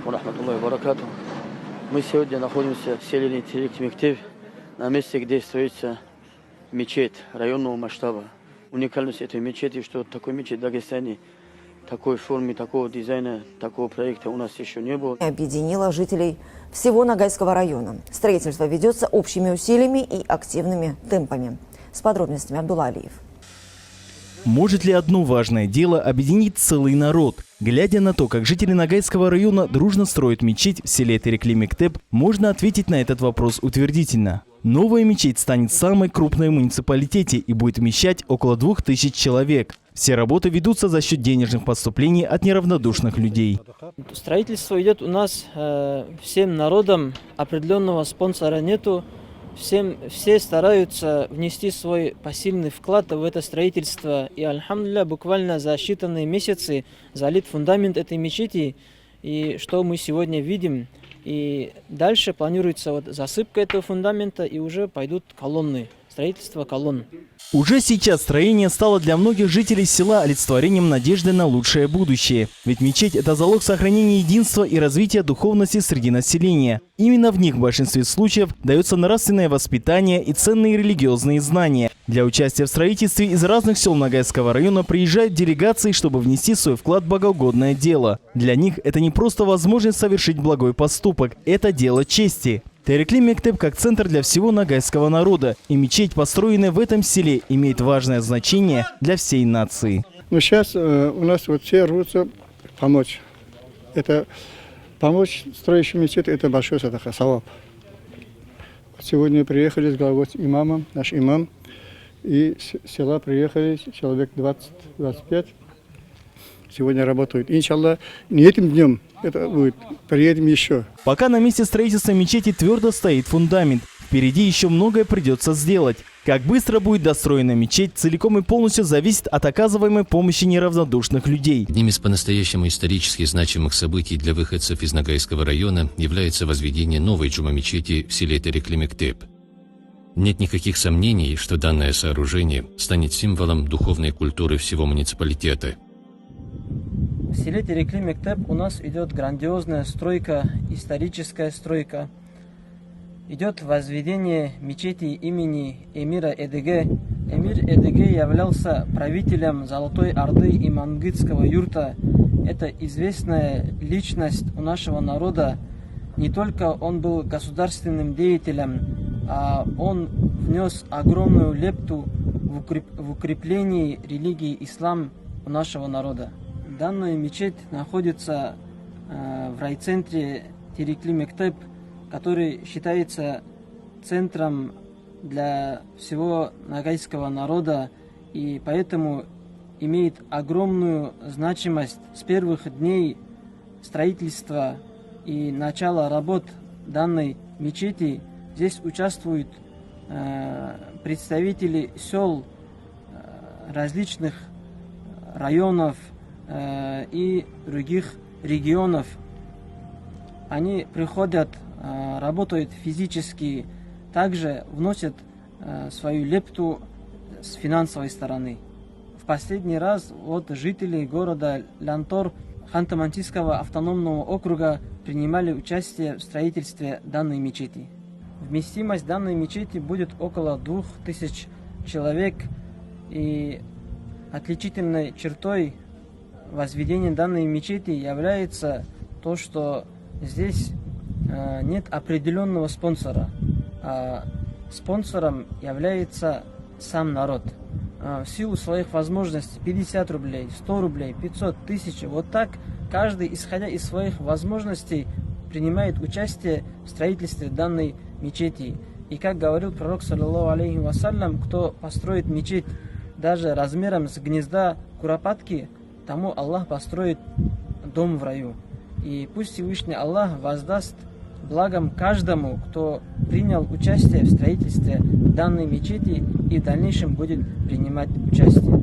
алейкум рахматуллахи баракату. Мы сегодня находимся в селе Терек Мектеп, на месте, где строится мечеть районного масштаба. Уникальность этой мечети, что такой мечеть в Дагестане, такой формы, такого дизайна, такого проекта у нас еще не было. Объединила жителей всего Ногайского района. Строительство ведется общими усилиями и активными темпами. С подробностями Абдулла Алиев. Может ли одно важное дело объединить целый народ? Глядя на то, как жители Ногайского района дружно строят мечеть в селе Терекле-Мектеп, можно ответить на этот вопрос утвердительно. Новая мечеть станет самой крупной в муниципалитете и будет вмещать около 2000 человек. Все работы ведутся за счет денежных поступлений от неравнодушных людей. Строительство идет у нас всем народом, определенного спонсора нету. Все стараются внести свой посильный вклад в это строительство. И, альхамдулилля, буквально за считанные месяцы залит фундамент этой мечети. И что мы сегодня видим. И дальше планируется засыпка этого фундамента, и уже пойдут колонны, строительство колонн. Уже сейчас строение стало для многих жителей села олицетворением надежды на лучшее будущее. Ведь мечеть – это залог сохранения единства и развития духовности среди населения. Именно в них в большинстве случаев дается нравственное воспитание и ценные религиозные знания. Для участия в строительстве из разных сел Ногайского района приезжают делегации, чтобы внести свой вклад в богоугодное дело. Для них это не просто возможность совершить благой поступок, это дело чести. Терекле-Мектеп как центр для всего ногайского народа, и мечеть, построенная в этом селе, имеет важное значение для всей нации. Но сейчас у нас все рвутся помочь. Это помочь строящим мечеть, это большой садаха, саваб. Сегодня приехали с главой имамом, наш имам, и с села приехали человек 20-25. Сегодня работают. Иншаллах, не этим днем это будет. Приедем еще. Пока на месте строительства мечети твердо стоит фундамент. Впереди еще многое придется сделать. Как быстро будет достроена мечеть, целиком и полностью зависит от оказываемой помощи неравнодушных людей. Одним из по-настоящему исторически значимых событий для выходцев из Ногайского района является возведение новой джума-мечети в селе Терекле-Мектеп. Нет никаких сомнений, что данное сооружение станет символом духовной культуры всего муниципалитета. В селе Терекле-Мектеп у нас идет грандиозная стройка, историческая стройка. Идет возведение мечети имени эмира Эдеге. Эмир Эдеге являлся правителем Золотой Орды и Мангытского юрта. Это известная личность у нашего народа. Не только он был государственным деятелем, а он внес огромную лепту в укреплении религии ислам у нашего народа. Данная мечеть находится в райцентре Терекле-Мектеп, который считается центром для всего ногайского народа и поэтому имеет огромную значимость с первых дней строительства и начала работ данной мечети. Здесь участвуют представители сел различных районов и других регионов. Они приходят, работают физически, также вносят свою лепту с финансовой стороны. В последний раз жители города Лянтор Ханты-Мансийского автономного округа принимали участие в строительстве данной мечети. Вместимость данной мечети будет около 2000 человек, и отличительной чертой возведения данной мечети является то, что здесь нет определенного спонсора, а спонсором является сам народ. В силу своих возможностей 50 рублей, 100 рублей, 500, 1000, вот так каждый, исходя из своих возможностей, принимает участие в строительстве данной мечети. И как говорил пророк, саллаллаху алейхи вассалям, кто построит мечеть даже размером с гнезда куропатки, тому Аллах построит дом в раю. И пусть Всевышний Аллах воздаст благом каждому, кто принял участие в строительстве данной мечети и в дальнейшем будет принимать участие.